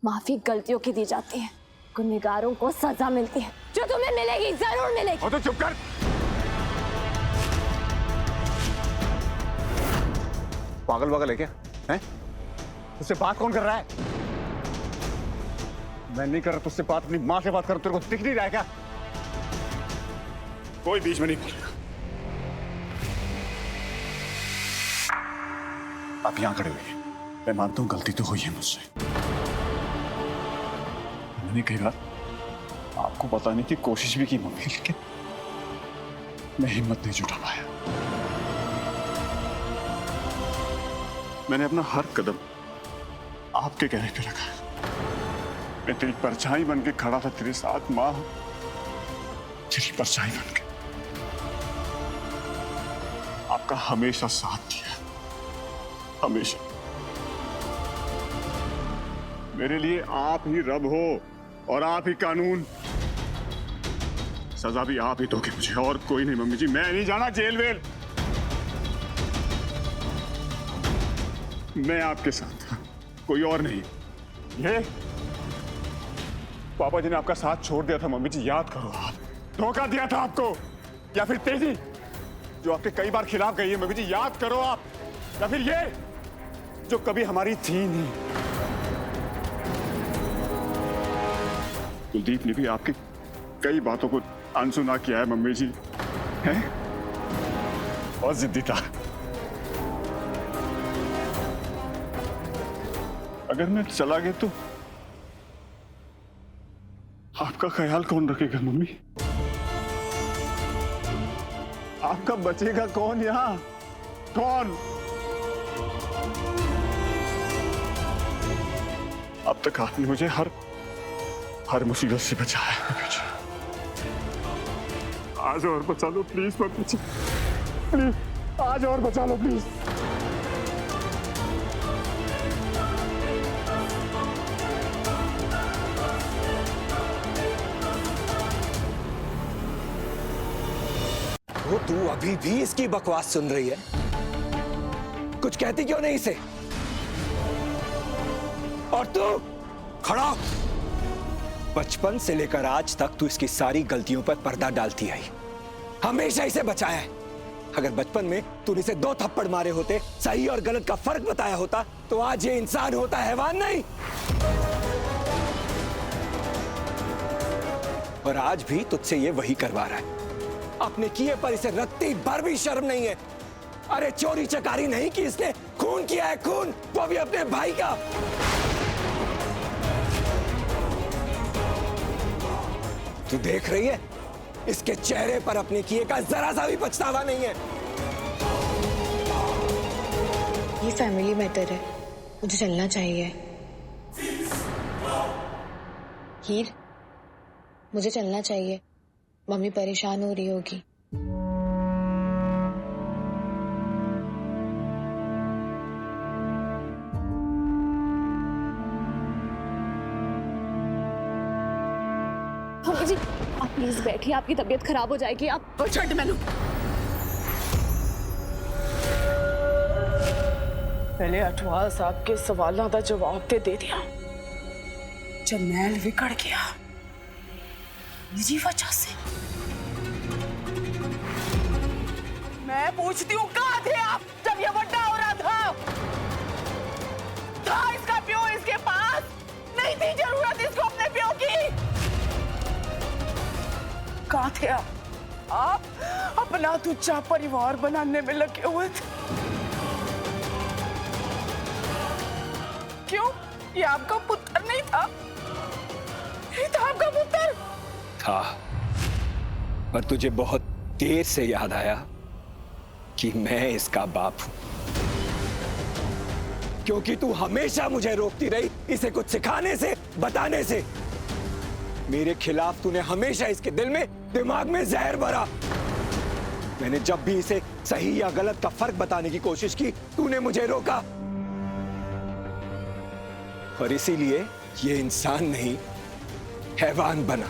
माफी गलतियों की दी जाती है, गुनहगारों को सजा मिलती है, जो तुम्हें मिलेगी, जरूर मिलेगी। तो चुप कर। पागल वागल है क्या? हैं? तुझसे बात कौन कर रहा है? मैं नहीं कर रहा तुझसे बात, अपनी माँ से बात कर। तेरे को दिख नहीं रहा है क्या? कोई बीच में नहीं बोलेगा। आप यहां खड़े हुए, मैं मानता हूं गलती तो हुई है मुझसे। मैंने कई बार आपको बताने की कोशिश भी की मम्मी, लेकिन मैं हिम्मत नहीं जुटा पाया। मैंने अपना हर कदम आपके कहने पे रखा। मैं तेरी परछाई बन के खड़ा था तेरे साथ माँ, तेरी परछाई बन के। आपका हमेशा साथ दिया, हमेशा। मेरे लिए आप ही रब हो और आप ही कानून। सजा भी आप ही दोगे मुझे, और कोई नहीं मम्मी जी। मैं नहीं जाना जेल वेल। मैं आपके साथ, कोई और नहीं। ये पापा जी ने आपका साथ छोड़ दिया था मम्मी जी, याद करो। आप धोखा दिया था आपको, या फिर तेजी जो आपके कई बार खिलाफ गई है मम्मी जी, याद करो आप। या फिर ये जो कभी हमारी थी नहीं। कुलदीप ने भी आपकी कई बातों को अनसुना किया है मम्मी जी, हैं? बहुत जिद्दी था। अगर मैं चला गया तो आपका ख्याल कौन रखेगा मम्मी? आपका बचेगा कौन यहां? कौन? अब तक आपने मुझे हर मुसीबत से बचाया है। आज और बचा लो प्लीज मम्मी जी, प्लीज आज और बचा लो प्लीज। वो तू अभी भी इसकी बकवास सुन रही है? कुछ कहती क्यों नहीं इसे? और तू खड़ा हो। बचपन से लेकर आज तक तू इसकी सारी गलतियों पर पर्दा डालती आई, हमेशा इसे बचाया है। अगर बचपन में तूने इसे 2 थप्पड़ मारे होते, सही और गलत का फर्क बताया होता, तो आज ये इंसान होता, हैवान नहीं। और आज भी तुझसे ये वही करवा रहा है। अपने किए पर इसे रत्ती भर भी शर्म नहीं है। अरे चोरी चकारी नहीं की इसने, खून किया है, खून, वो भी अपने भाई का। तू देख रही है इसके चेहरे पर अपने किए का जरा सा भी पछतावा नहीं है। ये फैमिली मैटर है, मुझे चलना चाहिए। हीर, मुझे चलना चाहिए, मम्मी परेशान हो रही होगी। मम्मी जी आप प्लीज बैठिए, आपकी तबीयत खराब हो जाएगी। आप छड़ मैनू पहले अठवाल साहब के सवालों का जवाब दे दिया। जरनैल विगड़ गया निजी वजह से। मैं पूछती हूँ कहाँ थे आप जब ये बड़ा हो रहा था? इसका प्यो इसके पास नहीं थी जरूरत इसको अपने प्यो की। कहाँ थे आप अपना तुच्चा परिवार बनाने में लगे हुए थे। क्यों? ये आपका पुत्र नहीं था? ये था आपका पुत्र। था, पर तुझे बहुत देर से याद आया कि मैं इसका बाप हूं, क्योंकि तू हमेशा मुझे रोकती रही इसे कुछ सिखाने से, बताने से। मेरे खिलाफ तूने हमेशा इसके दिल में, दिमाग में जहर भरा। मैंने जब भी इसे सही या गलत का फर्क बताने की कोशिश की, तूने मुझे रोका। और इसीलिए ये इंसान नहीं, हैवान बना,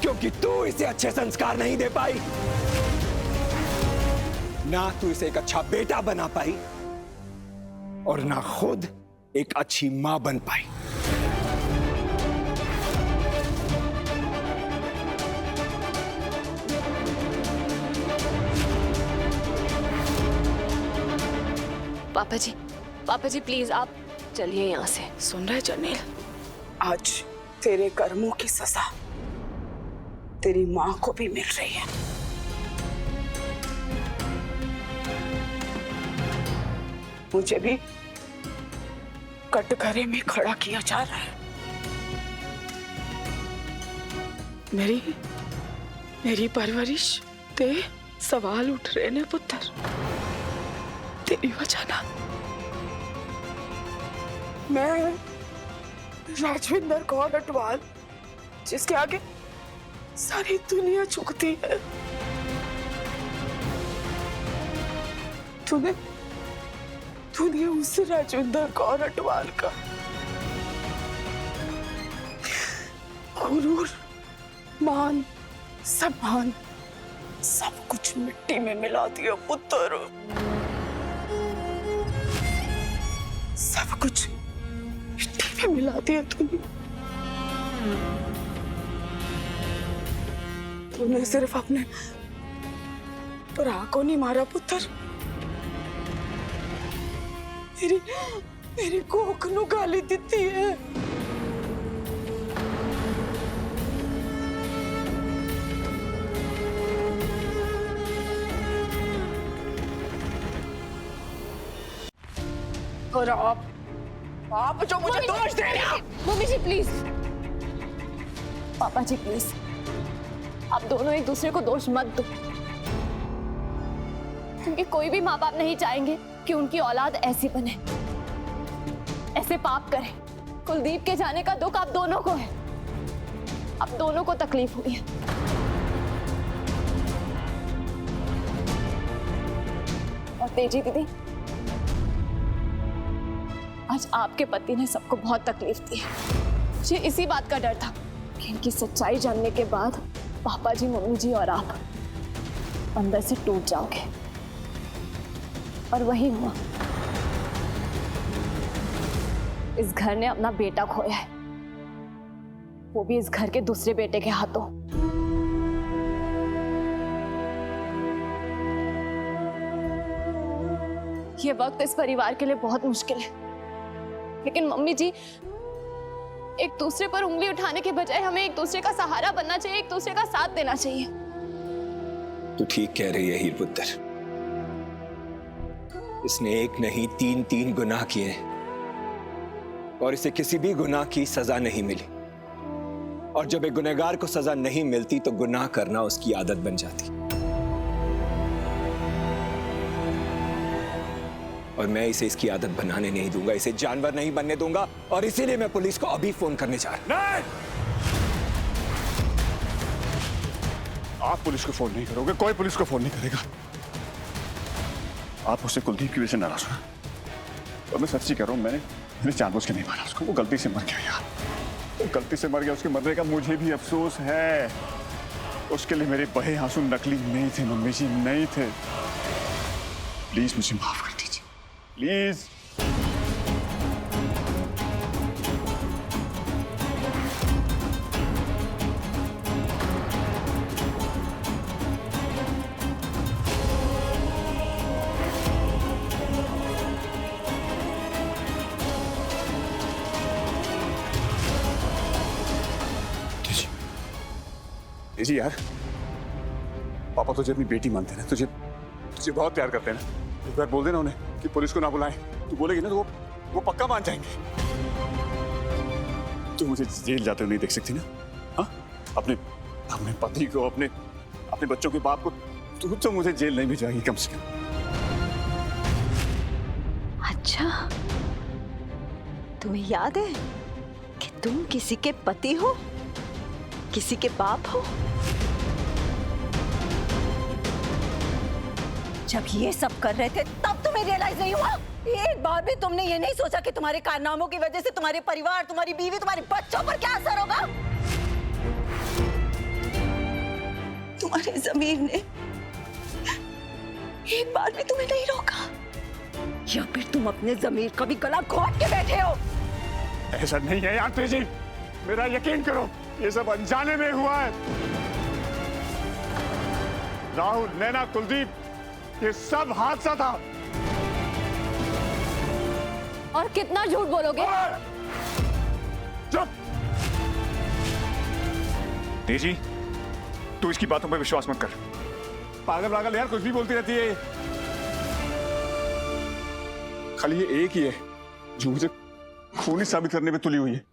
क्योंकि तू इसे अच्छे संस्कार नहीं दे पाई, ना तू इसे एक अच्छा बेटा बना पाई, और ना खुद एक अच्छी मां बन पाई। पापा जी प्लीज आप चलिए यहाँ से। सुन रहे जर्नेल, आज तेरे कर्मों की सजा तेरी माँ को भी मिल रही है। मुझे भी कटघरे में खड़ा किया जा रहा है। मेरी परवरिश ते सवाल उठ रहे ने पुत्र, तेरी वजह ना। मैं राजविंदर कौर अटवाल, जिसके आगे सारी दुनिया झुकती है, तूने उस राजविंदर कौर अटवाल का गुरूर, मान, सम्मान सब कुछ मिट्टी में मिला दिया पुत्र। सब कुछ मिट्टी में मिला दिया तूने सिर्फ अपने भरा को नहीं मारा पुत्र, मेरी कोख नू गाली दिती है। और आप जो मुझे दोष दे रहे हो। मम्मी जी प्लीज, पापा जी प्लीज, आप दोनों एक दूसरे को दोष मत दो, क्योंकि कोई भी माँ बाप नहीं चाहेंगे कि उनकी औलाद ऐसी बने, ऐसे पाप करे। कुलदीप के जाने का दुख आप दोनों को है, आप दोनों को तकलीफ हुई है। और तेजी दीदी, आज आपके पति ने सबको बहुत तकलीफ दी है। मुझे इसी बात का डर था कि इनकी सच्चाई जानने के बाद पापा जी, मम्मी जी और आप अंदर से टूट जाओगे, और वही हुआ। इस घर ने अपना बेटा खोया है, वो भी इस घर के दूसरे बेटे के हाथों। ये वक्त इस परिवार के लिए बहुत मुश्किल है, लेकिन मम्मी जी, एक दूसरे पर उंगली उठाने के बजाय हमें एक दूसरे का सहारा बनना चाहिए, एक दूसरे का साथ देना चाहिए। तू ठीक कह रही है हीर पुत्र, इसने एक नहीं तीन गुनाह किए और इसे किसी भी गुनाह की सजा नहीं मिली। और जब एक गुनहगार को सजा नहीं मिलती तो गुनाह करना उसकी आदत बन जाती। और मैं इसे इसकी आदत बनाने नहीं दूंगा, इसे जानवर नहीं बनने दूंगा, और इसीलिए मैं पुलिस को अभी फोन करने जा रहा हूं। आप पुलिस को फोन नहीं करोगे, कोई पुलिस को फोन नहीं करेगा। आप उसे कुलदीप की वजह से नाराज हो, और मैं सच्ची कह रहा हूं, मैंने जानबूझ के नहीं मारा उसको। वो गलती से मर गया यार, वो गलती से मर गया। उसके मरने का मुझे भी अफसोस है। उसके लिए मेरे बहे आंसू नकली नहीं थे मम्मी जी, नहीं थे। प्लीज मुझे माफ कर दीजिए, प्लीज। जी यार, पापा तुझे अपनी बेटी मानते हैं, तुझे बहुत प्यार करते हैं ना। एक बार बोल देना उन्हें कि पुलिस को ना बुलाएं। तू बोलेगी ना तो वो पक्का मान जाएंगे। तू मुझे जेल जाते हुए नहीं देख सकती ना? हाँ, अपने पति को, अपने बच्चों के बाप को तू तो मुझे जेल नहीं भिजवाएगी कम से कम। अच्छा, तुम्हें याद है कि तुम किसी के पति हो, किसी के बाप हो? जब ये सब कर रहे थे तब तुम्हें रियलाइज नहीं हुआ? एक बार भी तुमने ये नहीं सोचा कि तुम्हारे कारनामों की वजह से तुम्हारे परिवार, तुम्हारी बीवी, तुम्हारे बच्चों पर क्या असर होगा? तुम्हारे ज़मीर ने एक बार भी तुम्हें नहीं रोका, या फिर तुम अपने ज़मीर का भी गला घोट के बैठे हो? ऐसा नहीं है यार तेजी, मेरा यकीन करो, ये सब अनजाने में हुआ है। राहुल, नैना, कुलदीप, ये सब हादसा था। और कितना झूठ बोलोगे? चुप! तेजी, तू इसकी बातों पर विश्वास मत कर। पागल पागल यार कुछ भी बोलती रहती है। खाली ये एक ही है जो मुझे खूनी साबित करने में तुली हुई है।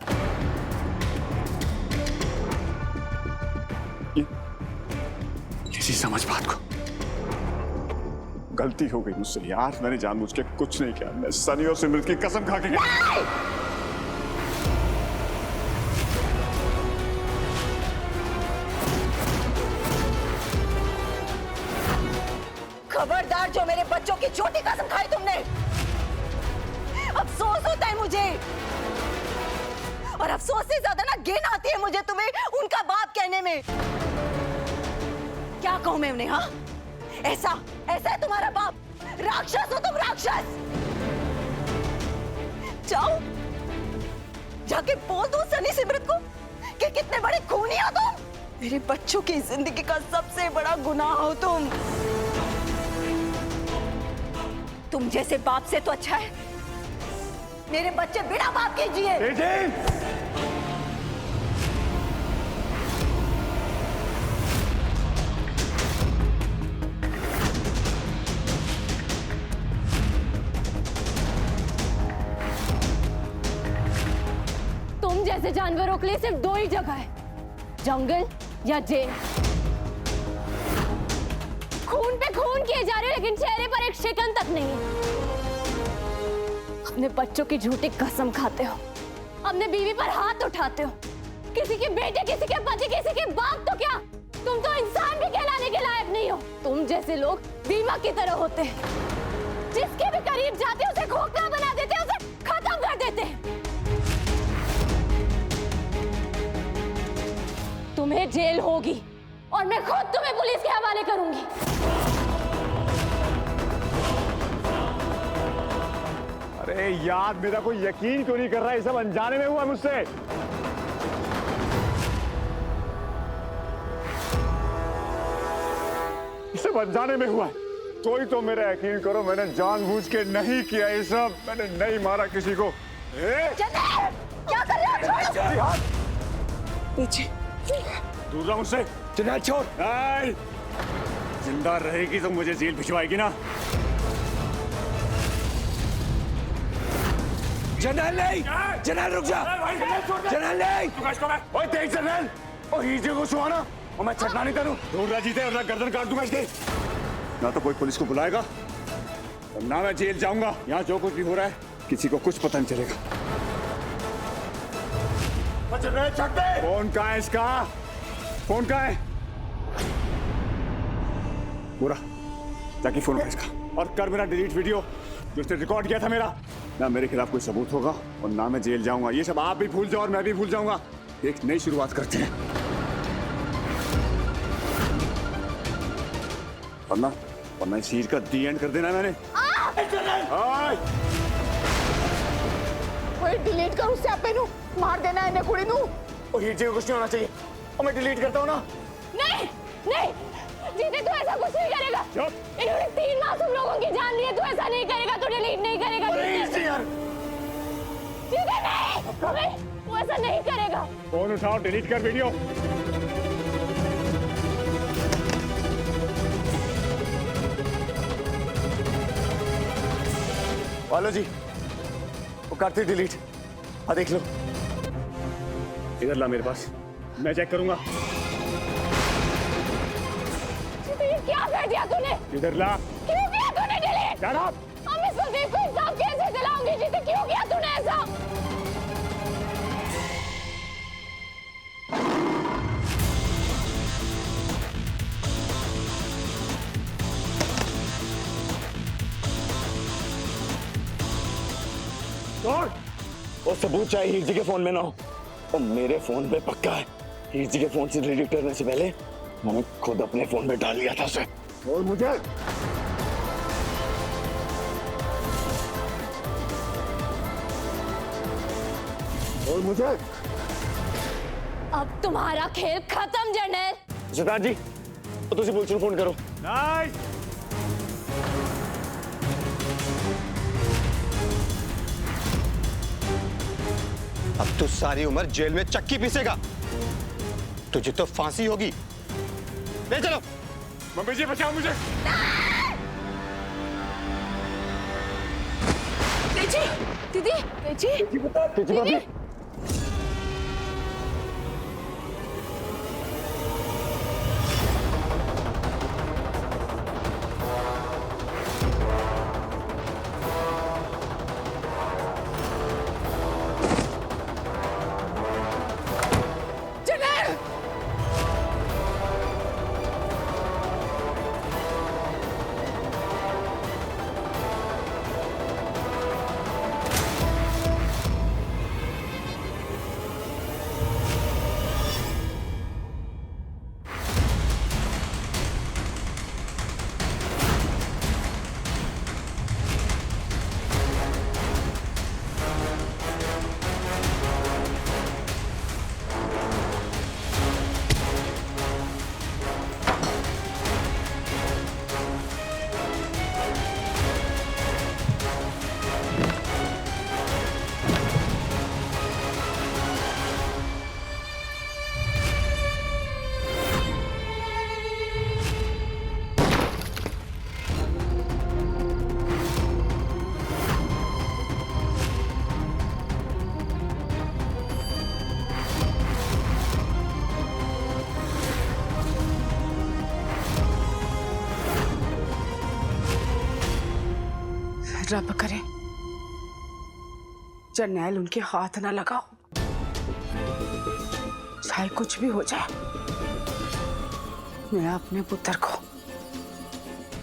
किसी समझ बात को। गलती हो गई मुझसे यार, मैंने जानबूझ के कुछ नहीं किया। मैं सनी और सिमरत की कसम खा के गया। खबरदार, जो मेरे बच्चों की छोटी कसम खाई तुमने। अफसोस होता है मुझे, और अफसोस से ज्यादा ना घिन आती है मुझे तुम्हें उनका बाप कहने में। क्या कहूं मैं उन्हें? हाँ, ऐसा है तुम्हारा बाप। राक्षस हो तुम, राक्षस। जाओ जाके बोल दो सनी सिमरत को कि कितने बड़े खूनी हो तुम। मेरे बच्चों की जिंदगी का सबसे बड़ा गुनाह हो तुम। तुम जैसे बाप से तो अच्छा है मेरे बच्चे बिना बाप के जिए। तुम जैसे जानवरों के लिए सिर्फ दो ही जगह है, जंगल या जेल। खून पे खून किए जा रहे हो लेकिन चेहरे पर एक शिकन तक नहीं है। अपने बच्चों की झूठी कसम खाते हो, अपने बीवी पर हाथ उठाते हो। किसी के बेटे, किसी के पति, किसी के बाप तो क्या, तुम तो इंसान भी कहलाने के लायक नहीं हो। तुम जैसे लोग दीमक की तरह होते हैं, जिसके भी करीब जाते उसे खोखला बना देते, उसे खत्म कर देते। तुम्हें जेल होगी और मैं खुद तुम्हें पुलिस के हवाले करूंगी। अरे यार, मेरा कोई यकीन क्यों नहीं कर रहा है? ये सब अनजाने में हुआ मुझसे। ये सब अनजाने में हुआ है। कोई तो मेरा यकीन करो, मैंने जानबूझ के नहीं किया ये सब। मैंने नहीं मारा किसी को। क्या कर रहे हो? पीछे दूर रहा मुझसे। जरनैल छोड़। जिंदा रहेगी तो मुझे जेल भिजवाएगी ना। जरनैल नहीं, जरनैल रुक जा। जरनैल नहीं। ओए तेज जरनैल, ओ हीजे को छुआना और मैं छटना नहीं करूं। दूर रह जीते वरना गर्दन काट दूंगा इसके। ना तो कोई पुलिस को बुलाएगा और ना मैं जेल जाऊंगा। यहाँ जो कुछ भी हो रहा है किसी को कुछ पता नहीं चलेगा। फोन कहाँ है इसका? फोन कहाँ है? पूरा जाके फोन कर इसका और कर मेरा डिलीट वीडियो जो उसने रिकॉर्ड किया था मेरा। ना मेरे खिलाफ कोई सबूत होगा और ना मैं जेल जाऊंगा। ये सब आप भी भूल जाओ और मैं भी भूल जाऊंगा। एक नई शुरुआत करते हैं। वरना इस चीज का दी एंड कर देना है मैंने। कोई डिलीट कर उससे आपे नु मार देना है ने कुड़ी नु। और हीर जी को कुछ नहीं होना चाहिए और मैं डिलीट करता हूँ ना। नहीं नहीं जीते, तू ऐसा कुछ नहीं करेगा। इन्होंने 3 मासूम लोगों की जान ली है, तू ऐसा नहीं करेगा, तू डिलीट नहीं करेगा। जीते नहीं, वो ऐसा नहीं करेगा। फोन उठाओ, डिलीट कर वीडियो। वालो जी, वो करते डिलीट। हाँ देख लो, इधर ला मेरे पास, मैं चेक करूंगा। क्या कर दिया तूने? इधर ला। क्यों किया तूने डिलीट? Shut up! मैं सुदीप को इंसाफ कैसे दिलाऊंगी? जीते क्यों किया तूने ऐसा? वो सबूत चाहे हीर जी के फोन में ना हो, और मेरे फोन पे पक्का है। हीर जी के फोन से डिलीट करने से पहले मैंने खुद अपने फोन में डाल लिया था उसे। और मुझे अब तुम्हारा खेल खत्म जरनैल। सितार जी, तो तुझे पुलिस को फोन करो। नहीं। अब तू सारी उम्र जेल में चक्की पीसेगा। तुझे तो फांसी होगी। ले चलो। मम्मी जी बचाओ मुझे। तेजी, दीदी, तेजी, दीदी। रब करे जरनैल उनके हाथ ना लगाओ, चाहे कुछ भी हो जाए। मैं अपने पुत्र को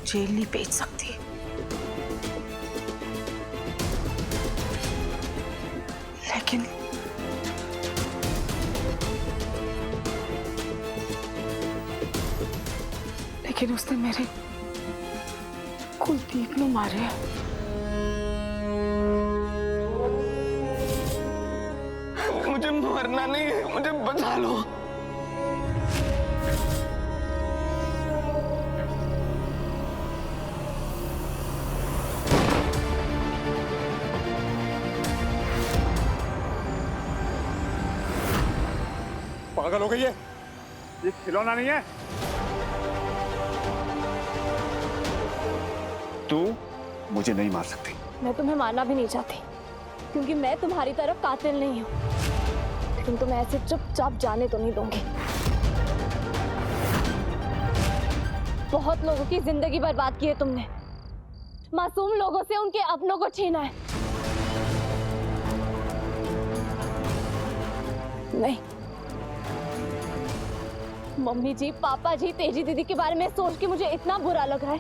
जेल नहीं भेज सकती। लेकिन उसने मेरे कुलदीप को मारे। मुझे मरना नहीं है, मुझे बचा लो। पागल हो गई है, ये खिलौना नहीं है। तू मुझे नहीं मार सकती। मैं तुम्हें मारना भी नहीं चाहती, क्योंकि मैं तुम्हारी तरफ कातिल नहीं हूँ। लेकिन तुम्हें ऐसे चुपचाप जाने तो नहीं दूंगी। बहुत लोगों की जिंदगी बर्बाद की है तुमने, मासूम लोगों से उनके अपनों को छीना है। नहीं, मम्मी जी, पापा जी, तेजी दीदी के बारे में सोच के मुझे इतना बुरा लग रहा है।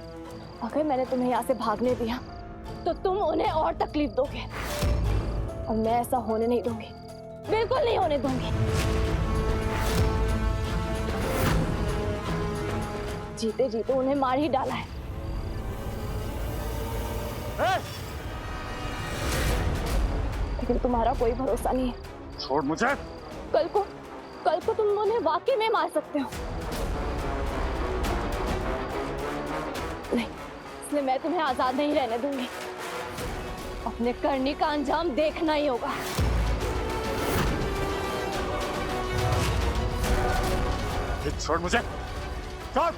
अगर मैंने तुम्हें यहाँ से भागने दिया तो तुम उन्हें और तकलीफ दोगे, और मैं ऐसा होने नहीं दूंगी, बिल्कुल नहीं होने दूंगी। जीते जीते उन्हें मार ही डाला है। लेकिन तुम्हारा कोई भरोसा नहीं है। छोड़ मुझे। कल को तुम उन्हें वाकई में मार सकते हो। नहीं, इसलिए मैं तुम्हें आजाद नहीं रहने दूंगी। अपने करनी का अंजाम देखना ही होगा। छोड़ मुझे, छोड़,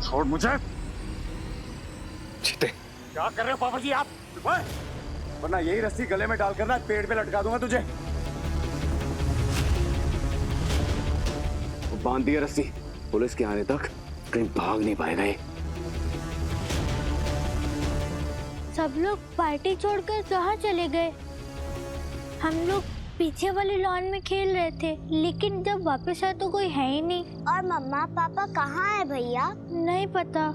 छोड़ मुझे। जीते, क्या कर रहे हो पापा जी आप? वरना यही रस्सी गले में डालकर ना पेड़ पे लटका दूंगा तुझे। बांध दिया रस्सी, पुलिस के आने तक कहीं भाग नहीं पाएगा ये। सब लोग पार्टी छोड़कर कहाँ चले गए? हम लोग पीछे वाले लॉन में खेल रहे थे, लेकिन जब वापस आए तो कोई है ही नहीं। और मम्मा पापा कहाँ है भैया? नहीं पता।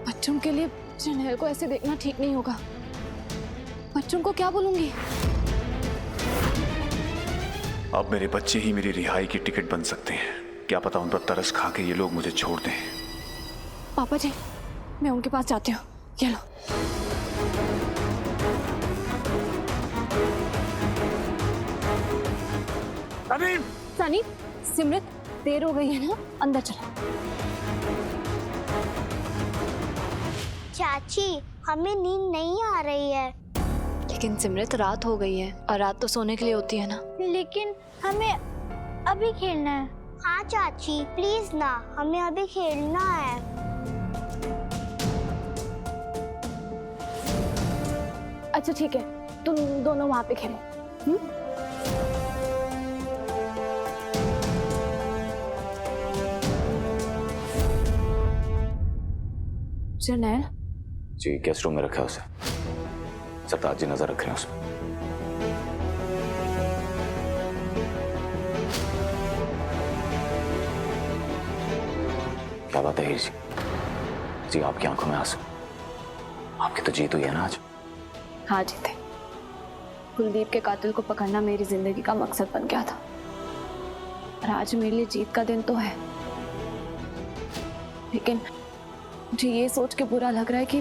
बच्चों के लिए जरनैल को ऐसे देखना ठीक नहीं होगा। बच्चों को क्या बोलूंगी? अब मेरे बच्चे ही मेरी रिहाई की टिकट बन सकते हैं। क्या पता उन पर तरस खा के ये लोग मुझे छोड़ दें। पापा जी, मैं उनके पास जाती हूँ। ये लो। सनी, सिमरत, देर हो गई है ना, अंदर चलो। चाची हमें नींद नहीं आ रही है। लेकिन सिमरत रात हो गई है और रात तो सोने के लिए होती है ना। लेकिन हमें अभी खेलना है। हाँ चाची प्लीज ना, हमें अभी खेलना है। अच्छा ठीक है, तुम दोनों वहां पे खेलो। जरनैल जी गेस्ट रूम में रखा है उसे, सरताज जी नजर रख रहे हैं उसमें। क्या बात है हीर जी? जी आपकी आंखों में आंसू, आपकी तो जीत हुई है ना आज। हाँ जीते। कुलदीप के कातिल को पकड़ना मेरी जिंदगी का मकसद बन गया था और आज मेरे लिए जीत का दिन तो है। लेकिन मुझे ये सोच के बुरा लग रहा है कि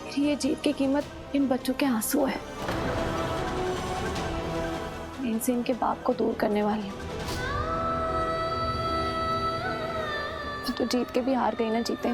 मेरी ये जीत की कीमत इन बच्चों के आंसू है। मैं इनसे इनके बाप को दूर करने वाली हूँ। तो जीत के भी हार गई ना जीते।